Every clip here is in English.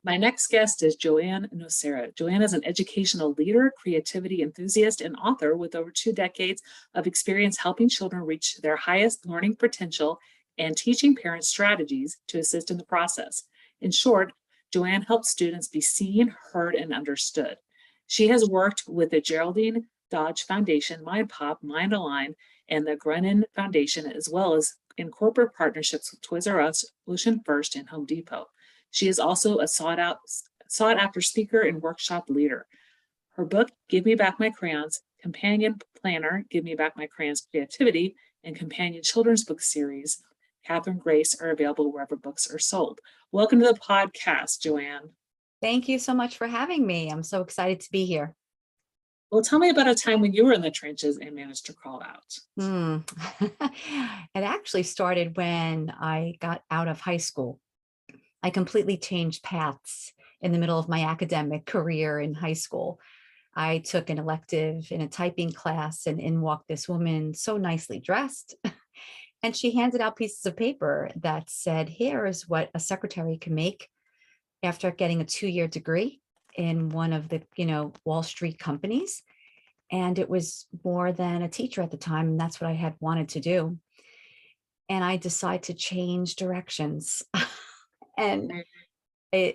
My next guest is JoAnn Nocera. JoAnn is an educational leader, creativity enthusiast, and author with over 2 decades of experience helping children reach their highest learning potential and teaching parents strategies to assist in the process. In short, JoAnn helps students be seen, heard, and understood. She has worked with the Geraldine Dodge Foundation, MindPop, Mind Align, and the Grunin Foundation, as well as in corporate partnerships with Toys R Us, Ocean First, and Home Depot. She is also a sought after speaker and workshop leader. Her book, Give Me Back My Crayons, companion planner, Give Me Back My Crayons Creativity, and companion children's book series, Katherine Grace, are available wherever books are sold. Welcome to the podcast, JoAnn. Thank you so much for having me. I'm so excited to be here. Well, tell me about a time when you were in the trenches and managed to crawl out. It actually started when I got out of high school. I completely changed paths in the middle of my academic career in high school. I took an elective in a typing class, and in walked this woman so nicely dressed. And she handed out pieces of paper that said, here is what a secretary can make after getting a 2-year degree in one of the, Wall Street companies. And it was more than a teacher at the time. And that's what I had wanted to do. And I decided to change directions. And I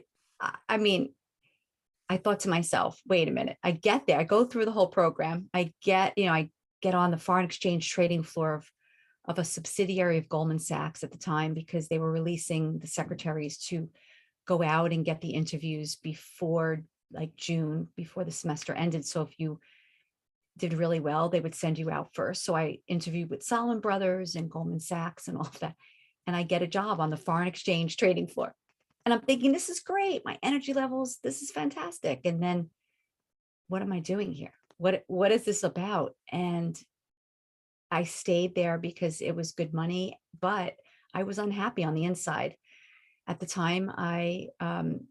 thought to myself, wait a minute, I get there, I go through the whole program. I get on the foreign exchange trading floor of a subsidiary of Goldman Sachs at the time, because they were releasing the secretaries to go out and get the interviews before June, before the semester ended. So if you did really well, they would send you out first. So I interviewed with Salomon Brothers and Goldman Sachs and all of that. And I get a job on the foreign exchange trading floor. And I'm thinking, this is great. My energy levels, this is fantastic. And then what am I doing here? What is this about? And I stayed there because it was good money, but I was unhappy on the inside. At the time, I found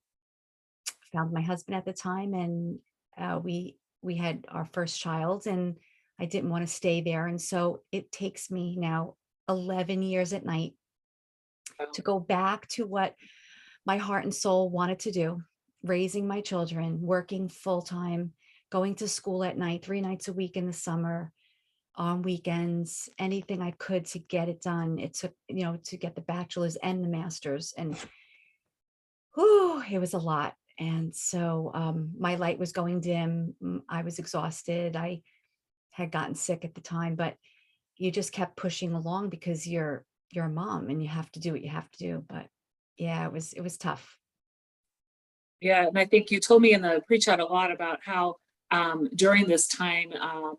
my husband at the time, and we had our first child, and I didn't want to stay there. And so it takes me now 11 years at night to go back to what my heart and soul wanted to do, raising my children, working full time, going to school at night, 3 nights a week in the summer, on weekends, anything I could to get it done. It took, to get the bachelor's and the master's, and it was a lot. And so my light was going dim. I was exhausted. I had gotten sick at the time, but you just kept pushing along because you're a mom and you have to do what you have to do. But yeah, it was tough. Yeah, and I think you told me in the pre-chat a lot about how during this time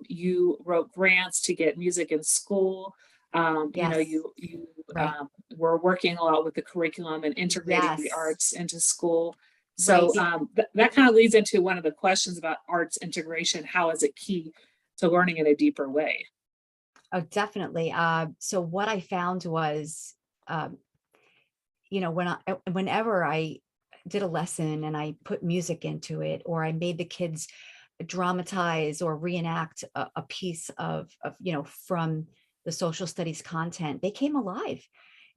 you wrote grants to get music in school. Yes. You Right. were working a lot with the curriculum and integrating the Yes. arts into school. Right. So that kind of leads into one of the questions about arts integration. How is it key to learning in a deeper way? Oh, definitely. So what I found was, whenever I did a lesson and I put music into it, or I made the kids dramatize or reenact a piece of from the social studies content, they came alive.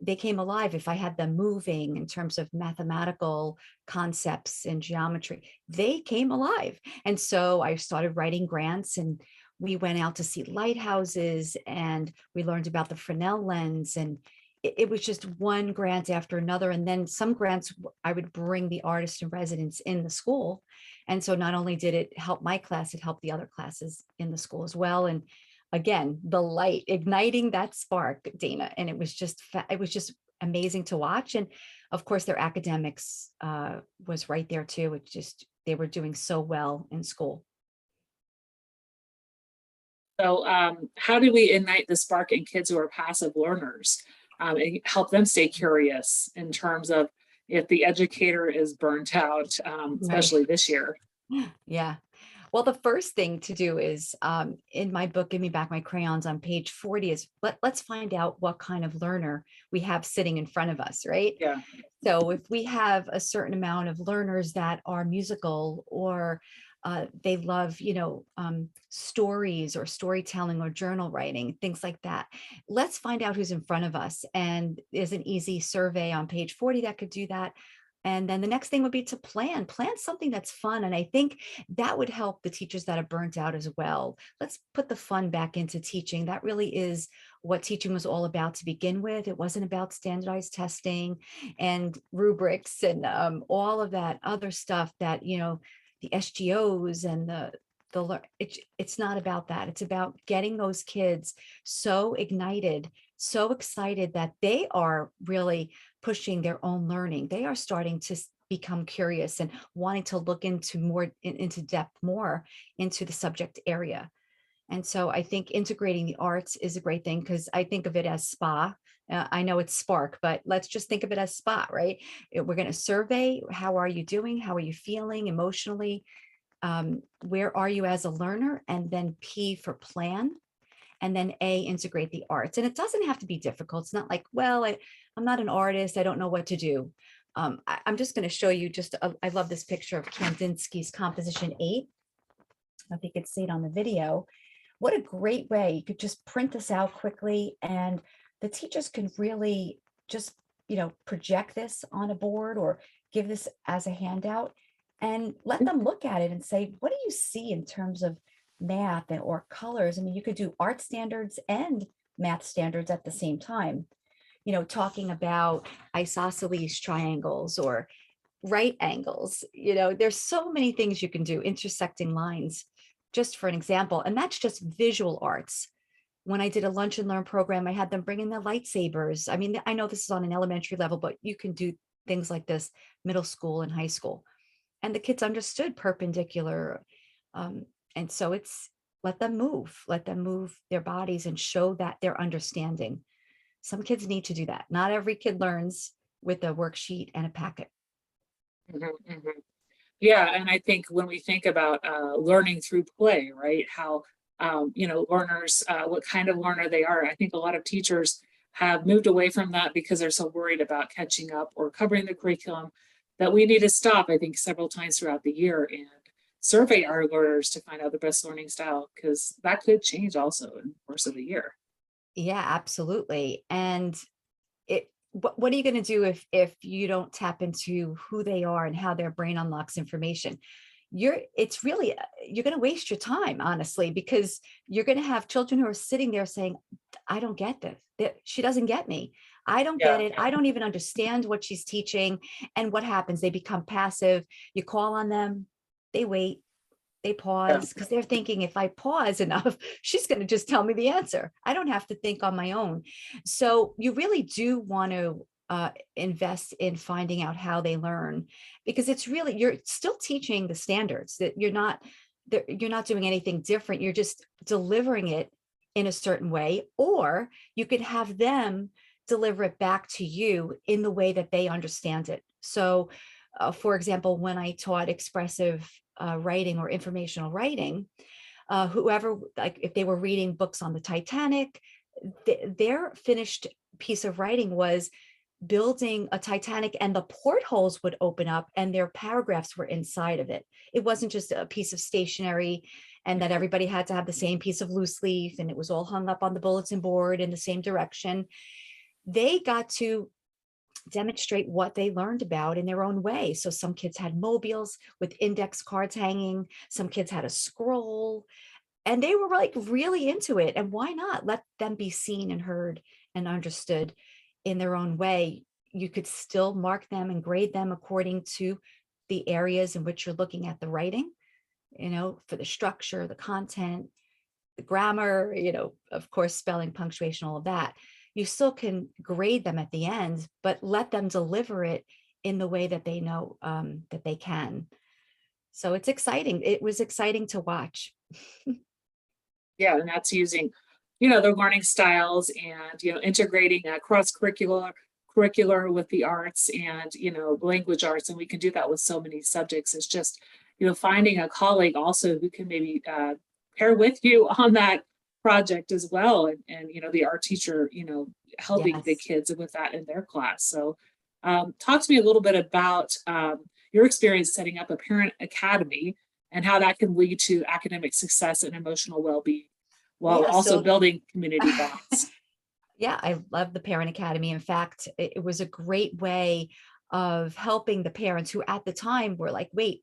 If I had them moving in terms of mathematical concepts and geometry, they came alive. And so I started writing grants, and we went out to see lighthouses, and we learned about the Fresnel lens, and it was just one grant after another. And then some grants, I would bring the artist in residence in the school. And so not only did it help my class, it helped the other classes in the school as well. And again, the light, igniting that spark, Dana. And it was just amazing to watch. And of course, their academics was right there too. They were doing so well in school. So how do we ignite the spark in kids who are passive learners and help them stay curious in terms of if the educator is burnt out, especially this year? Yeah. Well, the first thing to do is in my book, Give Me Back My Crayons, on page 40 is let's find out what kind of learner we have sitting in front of us, right? Yeah. So if we have a certain amount of learners that are musical, or they love, stories or storytelling or journal writing, things like that, let's find out who's in front of us. And there's an easy survey on page 40 that could do that. And then the next thing would be to plan something that's fun. And I think that would help the teachers that are burnt out as well. Let's put the fun back into teaching. That really is what teaching was all about to begin with. It wasn't about standardized testing and rubrics and all of that other stuff that, the SGOs and it's not about that. It's about getting those kids so ignited, so excited that they are really pushing their own learning. They are starting to become curious and wanting to look into depth more into the subject area. And so I think integrating the arts is a great thing, because I think of it as spa. I know it's spark, but let's just think of it as spa, right? We're going to survey, how are you doing? How are you feeling emotionally? Where are you as a learner? And then P for plan. And then A, integrate the arts. And it doesn't have to be difficult. It's not like, well, I'm not an artist, I don't know what to do. I'm just going to show you I love this picture of Kandinsky's Composition 8. I think you could see it on the video. What a great way. You could just print this out quickly, and the teachers can really just, project this on a board or give this as a handout and let them look at it and say, what do you see in terms of math or colors? I mean, you could do art standards and math standards at the same time, talking about isosceles triangles or right angles. There's so many things you can do, intersecting lines, just for an example. And that's just visual arts. When I did a lunch and learn program, I had them bring in their lightsabers. I mean, I know this is on an elementary level, but you can do things like this middle school and high school. And the kids understood perpendicular. And so it's let them move their bodies and show that they're understanding. Some kids need to do that. Not every kid learns with a worksheet and a packet. Mhm, mhm. Yeah, and I think when we think about learning through play, right? How learners, what kind of learner they are. I think a lot of teachers have moved away from that because they're so worried about catching up or covering the curriculum, that we need to stop, I think, several times throughout the year and survey our learners to find out the best learning style, because that could change also in the course of the year. Yeah, absolutely. And what are you going to do if you don't tap into who they are and how their brain unlocks information? You're going to waste your time, honestly, because you're going to have children who are sitting there saying, I don't get this. She doesn't get me. I don't get Yeah. it. I don't even understand what she's teaching. And what happens? They become passive. You call on them, they wait, they Yeah. pause, because they're thinking, if I pause enough, she's going to just tell me the answer. I don't have to think on my own. So you really do want to invest in finding out how they learn, because you're still teaching the standards, that you're not doing anything different. You're just delivering it in a certain way, or you could have them deliver it back to you in the way that they understand it. So, for example, when I taught expressive writing or informational writing, whoever, like if they were reading books on the Titanic, their finished piece of writing was building a Titanic, and the portholes would open up and their paragraphs were inside of it. It wasn't just a piece of stationery and that everybody had to have the same piece of loose leaf and it was all hung up on the bulletin board in the same direction. They got to demonstrate what they learned about in their own way. So some kids had mobiles with index cards hanging, some kids had a scroll, and they were like really into it. And why not let them be seen and heard and understood in their own way? You could still mark them and grade them according to the areas in which you're looking at the writing, for the structure, the content, the grammar, of course, spelling, punctuation, all of that. You still can grade them at the end, but let them deliver it in the way that they know that they can. So it's exciting. It was exciting to watch. Yeah, and that's using, their learning styles and, integrating curricular with the arts and, language arts. And we can do that with so many subjects. It's just, finding a colleague also who can maybe pair with you on that project as well. And the art teacher, helping the Yes. kids with that in their class. So talk to me a little bit about your experience setting up a parent academy and how that can lead to academic success and emotional well-being while Yeah. also So building community bonds. yeah, I love the Parent Academy. In fact, it was a great way of helping the parents who at the time were like, wait,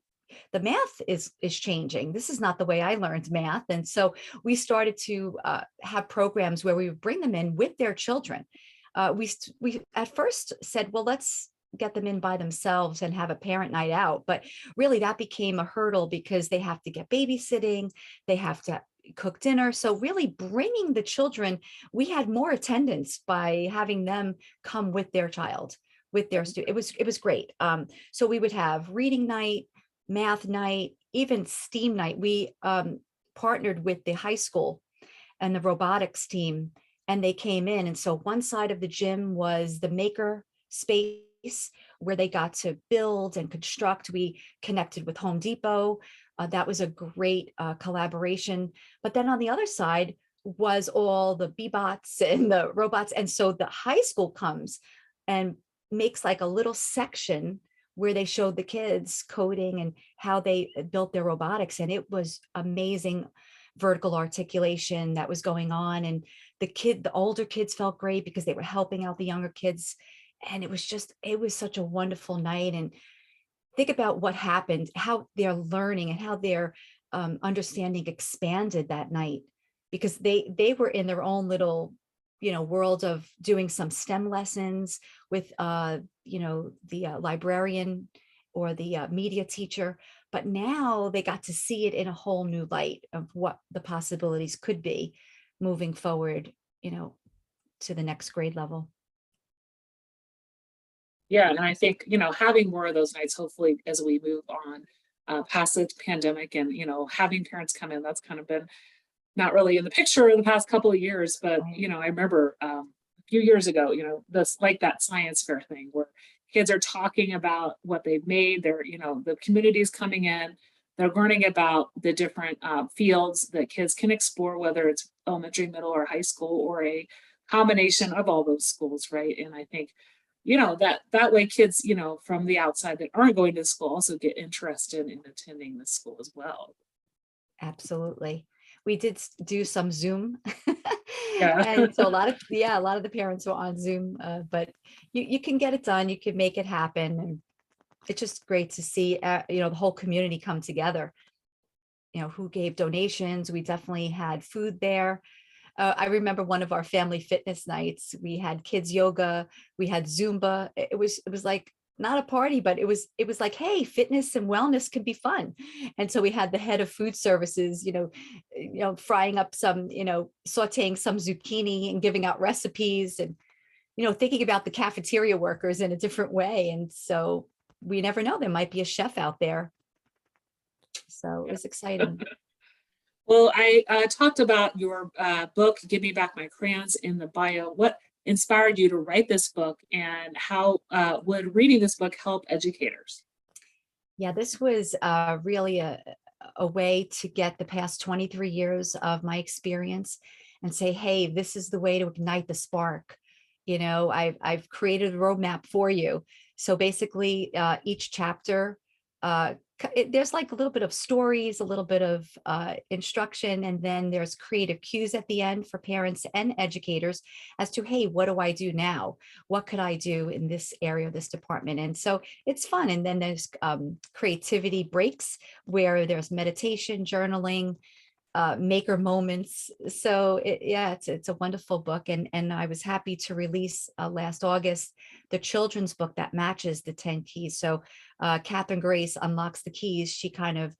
the math is changing. This is not the way I learned math. And so we started to have programs where we would bring them in with their children. We at first said, well, let's get them in by themselves and have a parent night out. But really that became a hurdle because they have to get babysitting, they have to cook dinner. So really bringing the children, we had more attendance by having them come with their child, with their student. It was great. So we would have reading night, math night, even STEAM night. We partnered with the high school and the robotics team, and they came in. And so one side of the gym was the maker space where they got to build and construct. We connected with Home Depot. That was a great collaboration. But then on the other side was all the B-bots and the robots. And so the high school comes and makes like a little section where they showed the kids coding and how they built their robotics. And it was amazing vertical articulation that was going on. And the older kids felt great because they were helping out the younger kids. And it was such a wonderful night. And think about what happened, how they're learning and how their understanding expanded that night, because they were in their own little, world of doing some STEM lessons with, the librarian or the media teacher. But now they got to see it in a whole new light of what the possibilities could be moving forward, to the next grade level. Yeah, and I think, having more of those nights, hopefully, as we move on past the pandemic and, having parents come in, that's kind of been not really in the picture in the past couple of years. But, Right. I remember a few years ago, this like that science fair thing where kids are talking about what they've made. They're, the community's coming in, they're learning about the different fields that kids can explore, whether it's elementary, middle, or high school, or a combination of all those schools, right? And I think that way kids from the outside that aren't going to school also get interested in attending the school as well. Absolutely. We did do some Zoom. Yeah. And so a lot of the parents were on Zoom, but you can get it done. You can make it happen. And it's just great to see, the whole community come together, who gave donations. We definitely had food there. I remember one of our family fitness nights. We had kids yoga, we had Zumba. It was like not a party, but it was like, hey, fitness and wellness can be fun. And so we had the head of food services, frying up some, sauteing some zucchini and giving out recipes and, thinking about the cafeteria workers in a different way. And so we never know, there might be a chef out there. So it was exciting. Well, I talked about your book, Give Me Back My Crayons, in the bio. What inspired you to write this book, and how would reading this book help educators? Yeah, this was really a way to get the past 23 years of my experience and say, hey, this is the way to ignite the spark. I've created a roadmap for you. So basically, each chapter, there's like a little bit of stories, a little bit of instruction, and then there's creative cues at the end for parents and educators as to, hey, what do I do now? What could I do in this area, this department? And so it's fun. And then there's creativity breaks where there's meditation, journaling, maker moments. So it's a wonderful book. And I was happy to release last August the children's book that matches the 10 keys. So Katherine Grace unlocks the keys. She kind of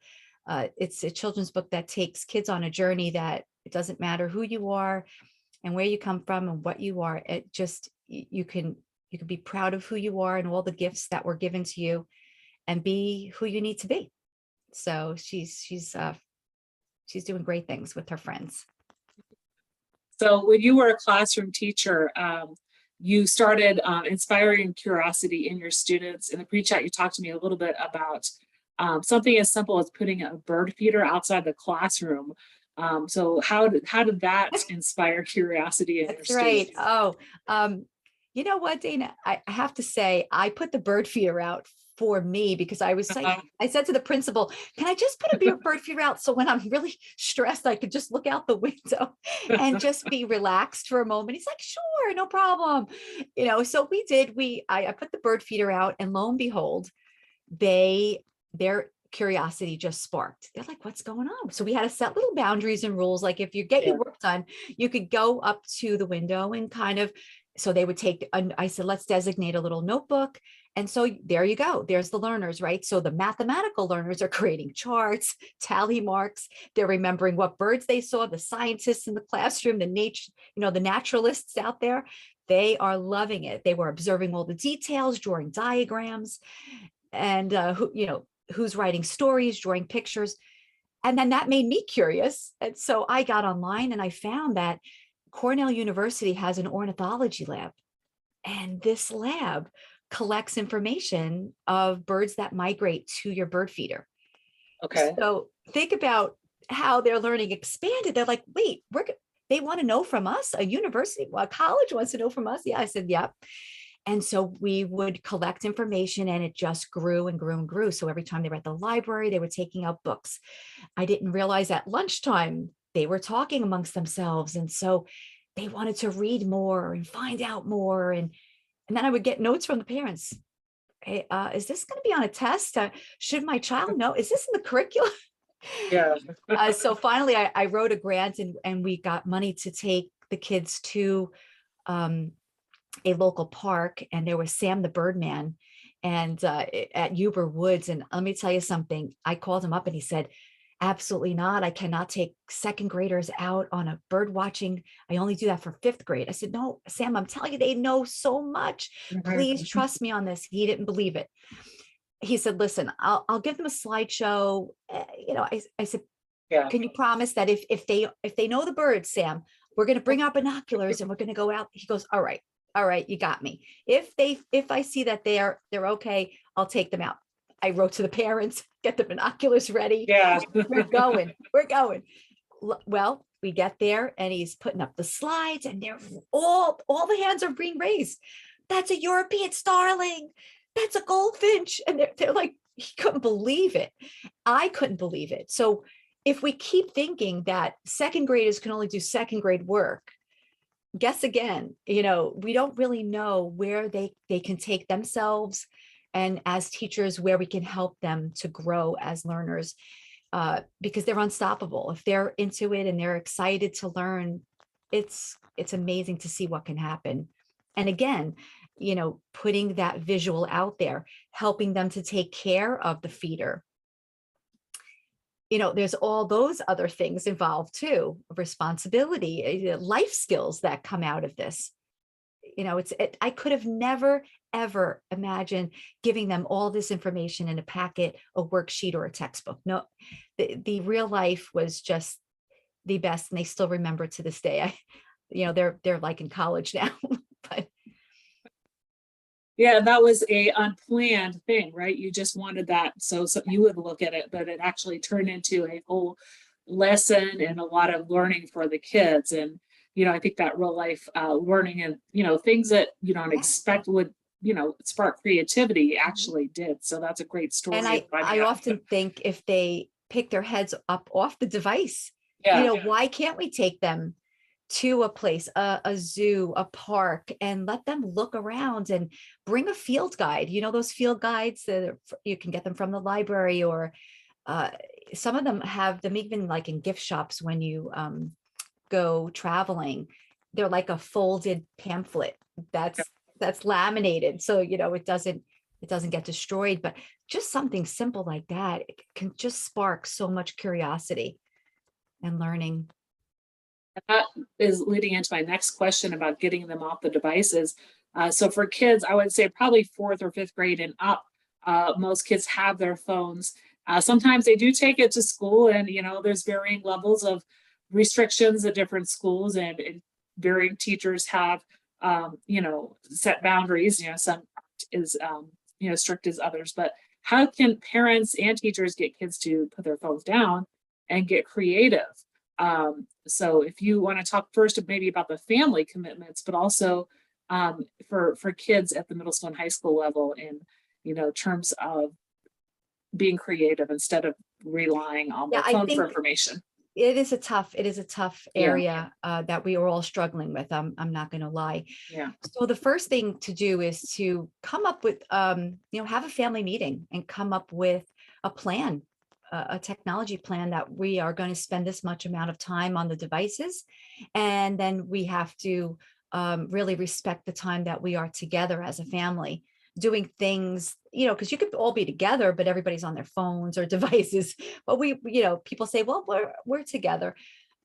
it's a children's book that takes kids on a journey that it doesn't matter who you are and where you come from and what you are. It just you can be proud of who you are and all the gifts that were given to you, and be who you need to be. So she's doing great things with her friends. So when you were a classroom teacher, you started inspiring curiosity in your students. In the pre-chat, you talked to me a little bit about something as simple as putting a bird feeder outside the classroom. So how did that inspire curiosity in your That's right. students? Oh, you know what, Dana? I have to say, I put the bird feeder out for me because I was like, Uh-huh. I said to the principal, can I just put a bird feeder out so when I'm really stressed, I could just look out the window and just be relaxed for a moment? He's like, sure, no problem. So we did, I put the bird feeder out, and lo and behold, their curiosity just sparked. They're like, what's going on? So we had to set little boundaries and rules. Like if you get your work done, you could go up to the window and kind of, so they would take, I said, let's designate a little notebook. And so there you go. There's the learners, right? So the mathematical learners are creating charts, tally marks. They're remembering what birds they saw, the scientists in the classroom, the nature, the naturalists out there. They are loving it. They were observing all the details, drawing diagrams, and who's writing stories, drawing pictures. And then that made me curious. And so I got online and I found that Cornell University has an ornithology lab. And this lab collects information of birds that migrate to your bird feeder. Okay. So think about how their learning expanded. They're like, wait, they want to know from us? A university, a college wants to know from us? Yeah, I said, yep. And so we would collect information, and it just grew and grew and grew. So every time they were at the library, they were taking out books. I didn't realize at lunchtime, they were talking amongst themselves. And so they wanted to read more and find out more. And then I would get notes from the parents. Hey, is this going to be on a test? Should my child know? Is this in the curriculum? Yeah. So finally, I wrote a grant, and we got money to take the kids to a local park, and there was Sam the Birdman and at Huber Woods. And let me tell you something, I called him up and he said, absolutely not. I cannot take second graders out on a bird watching. I only do that for fifth grade. I said, no, Sam, I'm telling you, they know so much. Please trust me on this. He didn't believe it. He said, listen, I'll give them a slideshow. I said, Yeah. can you promise that if they know the birds, Sam, we're going to bring our binoculars and we're going to go out? He goes, all right, you got me. If I see that they're okay, I'll take them out. I wrote to the parents, get the binoculars ready. Yeah. We're going. Well, we get there and he's putting up the slides, and they're all the hands are being raised. That's a European starling. That's a goldfinch. And they're like, he couldn't believe it. I couldn't believe it. So if we keep thinking that second graders can only do second grade work, guess again, we don't really know where they can take themselves, and as teachers, where we can help them to grow as learners, because they're unstoppable. If they're into it and they're excited to learn, it's amazing to see what can happen. And again, putting that visual out there, helping them to take care of the feeder. There's all those other things involved too, responsibility, life skills that come out of this. I could have never, ever imagined giving them all this information in a packet, a worksheet, or a textbook. No, the real life was just the best, and they still remember to this day. They're like in college now, but. Yeah, that was a unplanned thing, right? You just wanted that so you would look at it, but it actually turned into a whole lesson and a lot of learning for the kids. And I think that real life learning and things that you don't expect would spark creativity actually did. So that's a great story. And I often think if they pick their heads up off the device, why can't we take them to a place, a zoo, a park, and let them look around and bring a field guide? Those field guides that you can get them from the library, or some of them have them even like in gift shops when you go traveling. They're like a folded pamphlet that's laminated, so it doesn't get destroyed. But just something simple like that, it can just spark so much curiosity and learning. That is leading into my next question about getting them off the devices. So for kids, I would say probably fourth or fifth grade and up, most kids have their phones. Sometimes they do take it to school, and there's varying levels of restrictions at different schools, and varying teachers have set boundaries. Some is strict as others. But how can parents and teachers get kids to put their phones down and get creative? So if you want to talk first maybe about the family commitments, but also for kids at the middle school and high school level, and terms of being creative instead of relying on Yeah, their I phone for think information. it is a tough Yeah, area that we are all struggling with. I'm not going to lie. yeah, So the first thing to do is to come up with, have a family meeting and come up with a plan, a technology plan that we are going to spend this much amount of time on the devices. And then we have to really respect the time that we are together as a family doing things, because you could all be together, but everybody's on their phones or devices. But people say, well, we're together.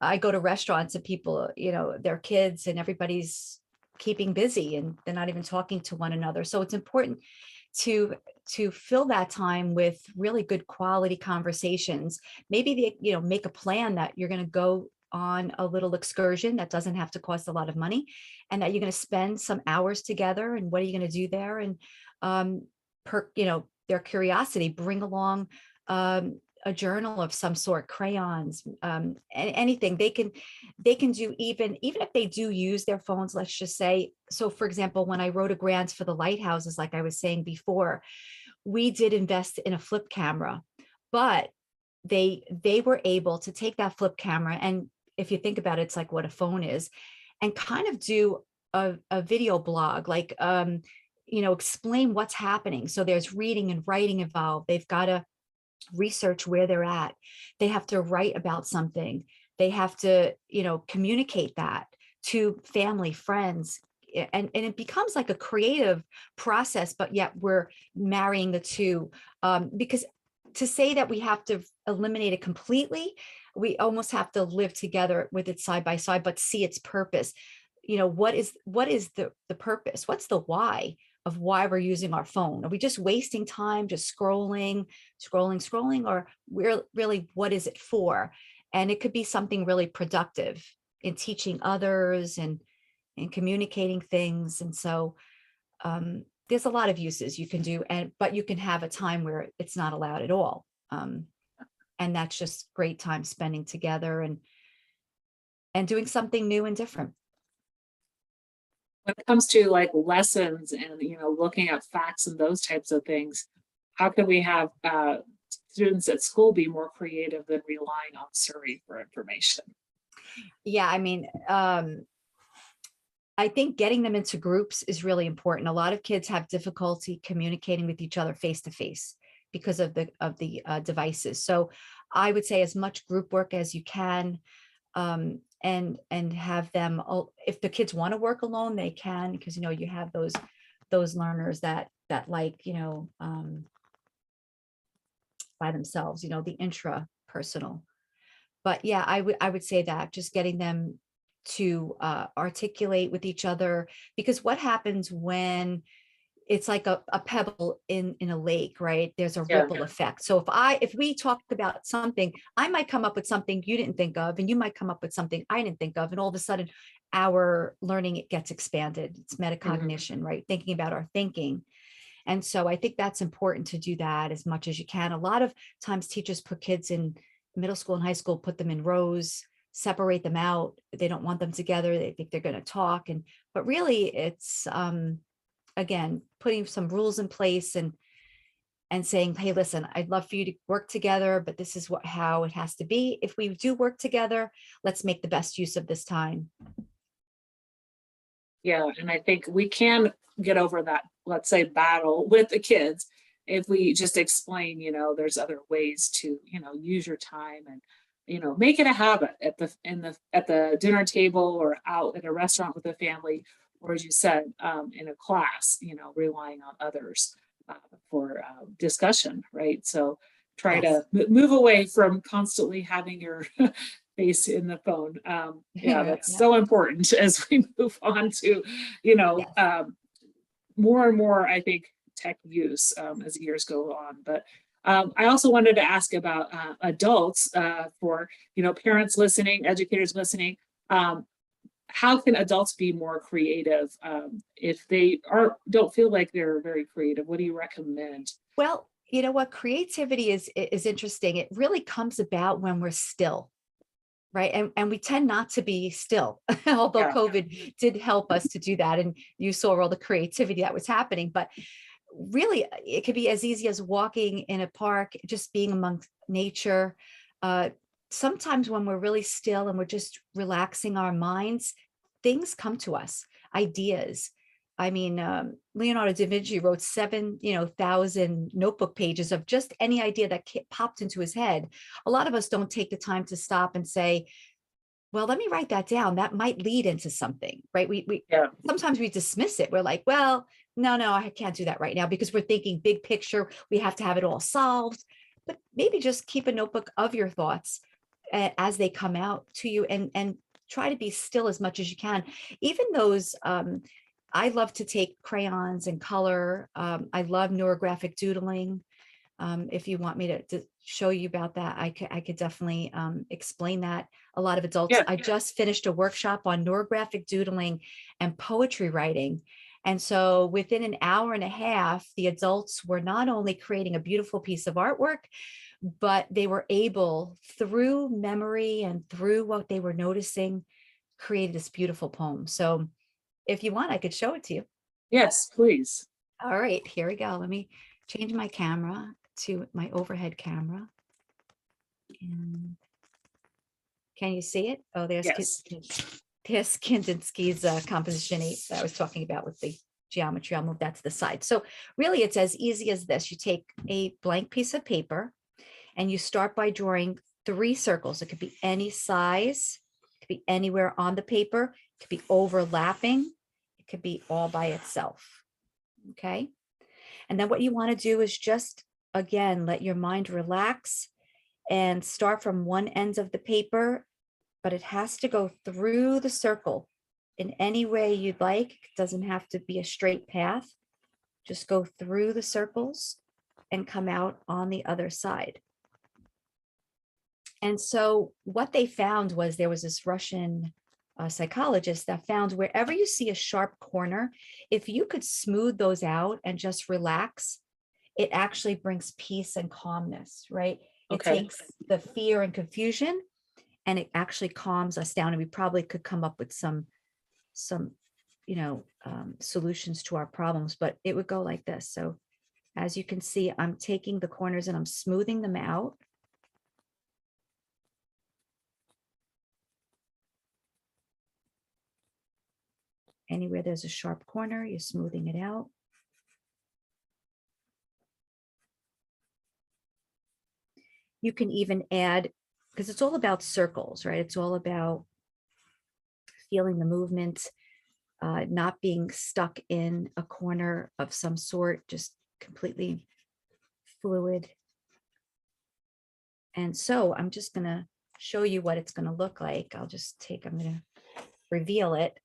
I go to restaurants and people, their kids and everybody's keeping busy and they're not even talking to one another. So it's important to fill that time with really good quality conversations. Maybe make a plan that you're going to go on a little excursion that doesn't have to cost a lot of money, and that you're going to spend some hours together. And what are you going to do there? And their curiosity, bring along a journal of some sort, crayons, anything they can do, even if they do use their phones, let's just say. So for example, when I wrote a grant for the lighthouses, like I was saying before, we did invest in a flip camera, but they were able to take that flip camera, and if you think about it, it's like what a phone is, and kind of do a video blog, like explain what's happening. So there's reading and writing involved. They've got to research where they're at. They have to write about something. They have to, communicate that to family, friends. And it becomes like a creative process, but yet we're marrying the two. Because to say that we have to eliminate it completely, we almost have to live together with it side by side, but see its purpose. What is the purpose? What's the why of why we're using our phone? Are we just wasting time, just scrolling, or we're really, what is it for? And it could be something really productive in teaching others and communicating things. And so there's a lot of uses you can do, but you can have a time where it's not allowed at all. And that's just great time spending together and doing something new and different. When it comes to like lessons and looking at facts and those types of things, how can we have students at school be more creative than relying on Siri for information? Yeah, I mean, I think getting them into groups is really important. A lot of kids have difficulty communicating with each other face to face because of the devices. So I would say as much group work as you can, and have them, if the kids want to work alone, they can, because you have those learners that like by themselves, the intrapersonal. But yeah, I would say that just getting them to articulate with each other, because what happens when it's like a pebble in a lake, right? There's a Yeah. ripple effect. So if we talked about something, I might come up with something you didn't think of, and you might come up with something I didn't think of, and all of a sudden our learning, it gets expanded. It's metacognition, right? Thinking about our thinking. And so I think that's important to do that as much as you can. A lot of times teachers put kids in middle school and high school, put them in rows, separate them out. They don't want them together. They think they're going to talk. But really it's, again, putting some rules in place and saying, hey, listen, I'd love for you to work together, but this is how it has to be. If we do work together, let's make the best use of this time. Yeah, and I think we can get over that, let's say, battle with the kids if we just explain, there's other ways to, use your time and, make it a habit at the dinner table or out at a restaurant with the family, or as you said, in a class, relying on others for discussion, right? So try Yes. to move away from constantly having your face in the phone. Yeah, that's Yeah. so important as we move on to, Yes. more and more, I think, tech use as years go on. But I also wanted to ask about adults for, parents listening, educators listening. How can adults be more creative if they don't feel like they're very creative? What do you recommend? Well, you know what? Creativity is interesting. It really comes about when we're still, right? And we tend not to be still, although Yeah, COVID did help us to do that. And you saw all the creativity that was happening. But really, it could be as easy as walking in a park, just being amongst nature. Uh, Sometimes when we're really still and we're just relaxing our minds, things come to us, ideas. I mean, Leonardo da Vinci wrote 7,000 notebook pages of just any idea that popped into his head. A lot of us don't take the time to stop and say, well, let me write that down. That might lead into something, right? We Yeah. sometimes we dismiss it. We're like, well, no, I can't do that right now because we're thinking big picture. We have to have it all solved. But maybe just keep a notebook of your thoughts as they come out to you, and try to be still as much as you can. Even those, I love to take crayons and color. I love neurographic doodling. If you want me to show you about that, I could definitely explain that. A lot of adults, Yeah. I just finished a workshop on neurographic doodling and poetry writing. And so within an hour and a half, the adults were not only creating a beautiful piece of artwork, but they were able, through memory and through what they were noticing, create this beautiful poem. So if you want, I could show it to you. Yes, please. All right, here we go. Let me change my camera to my overhead camera. And can you see it? Oh, there's Yes. Kandinsky's composition 8 that I was talking about with the geometry. I'll move that to the side. So really, it's as easy as this. You take a blank piece of paper and you start by drawing 3 circles. It could be any size, it could be anywhere on the paper, it could be overlapping, it could be all by itself. Okay. And then what you want to do is just, again, let your mind relax and start from one end of the paper, but it has to go through the circle in any way you'd like. It doesn't have to be a straight path. Just go through the circles and come out on the other side. And so what they found was there was this Russian psychologist that found wherever you see a sharp corner, if you could smooth those out and just relax, it actually brings peace and calmness, right? It Okay. takes the fear and confusion and it actually calms us down. And we probably could come up with some solutions to our problems, but it would go like this. So as you can see, I'm taking the corners and I'm smoothing them out. Anywhere there's a sharp corner, you're smoothing it out. You can even add, because it's all about circles, right? It's all about feeling the movement, not being stuck in a corner of some sort, just completely fluid. And so I'm just going to show you what it's going to look like. I'm going to reveal it.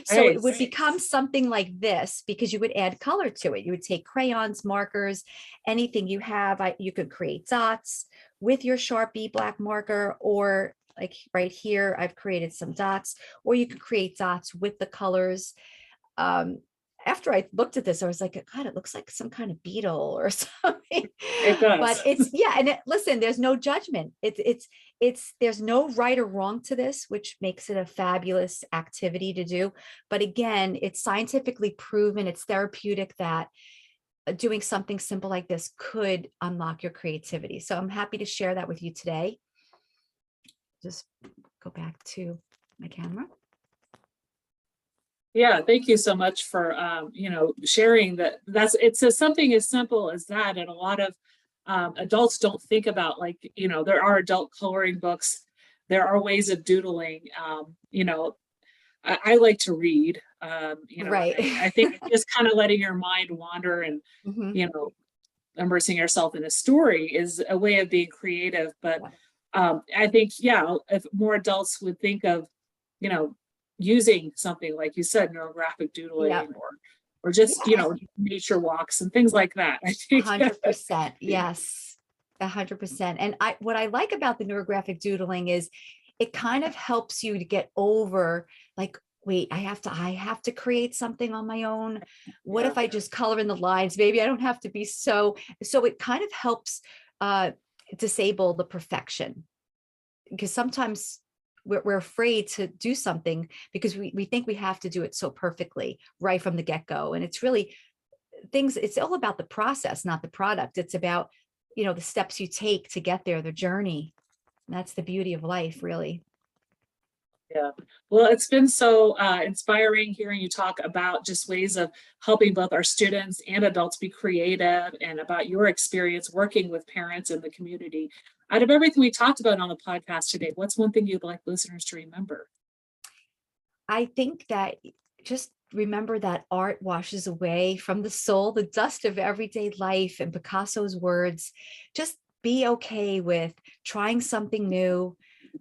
So it would become something like this because you would add color to it. You would take crayons, markers, anything you have. You could create dots with your Sharpie black marker, or like right here, I've created some dots, or you could create dots with the colors. After I looked at this, I was like, God, it looks like some kind of beetle or something. It does. But it's, yeah. And listen, there's no judgment. There's no right or wrong to this, which makes it a fabulous activity to do. But again, it's scientifically proven, it's therapeutic that doing something simple like this could unlock your creativity. So I'm happy to share that with you today. Just go back to my camera. Yeah, thank you so much for sharing that. It's something as simple as that, and a lot of adults don't think about, like, there are adult coloring books, there are ways of doodling. I like to read. Right. I think just kind of letting your mind wander and immersing yourself in a story is a way of being creative. But I think, if more adults would think of, using something like you said, neurographic doodling, or just nature walks and things like that. I think 100%. Yes, 100%. And what I like about the neurographic doodling is it kind of helps you to get over, like, wait, I have to create something on my own. What if I just color in the lines? Maybe I don't have to be so it kind of helps disable the perfection, because sometimes we're afraid to do something because we think we have to do it so perfectly right from the get-go. And it's really things, it's all about the process, not the product. It's about, the steps you take to get there, the journey. And that's the beauty of life, really. Yeah. Well, it's been so inspiring hearing you talk about just ways of helping both our students and adults be creative, and about your experience working with parents in the community. Out of everything we talked about on the podcast today, what's one thing you'd like listeners to remember? I think that just remember that art washes away from the soul the dust of everyday life, and Picasso's words. Just be okay with trying something new.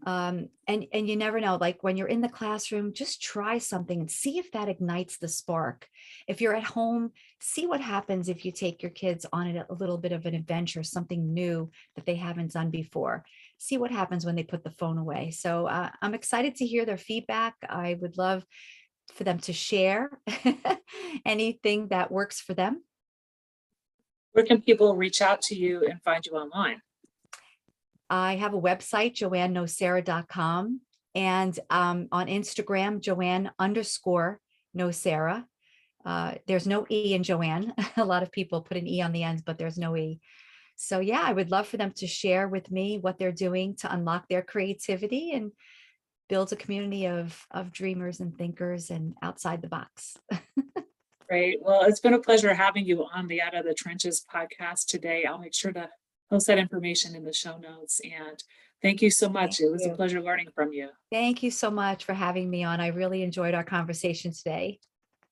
And you never know, like when you're in the classroom, just try something and see if that ignites the spark. If you're at home, see what happens if you take your kids on a little bit of an adventure, something new that they haven't done before. See what happens when they put the phone away. So I'm excited to hear their feedback. I would love for them to share anything that works for them. Where can people reach out to you and find you online? I have a website, JoAnnnocera.com, and on Instagram, JoAnn_Nocera. There's no E in JoAnn. A lot of people put an E on the end, but there's no E. So yeah, I would love for them to share with me what they're doing to unlock their creativity and build a community of dreamers and thinkers and outside the box. Great. Well, it's been a pleasure having you on the Out of the Trenches podcast today. I'll make sure to post that information in the show notes. And thank you so much. It was a pleasure learning from you. Thank you so much for having me on. I really enjoyed our conversation today.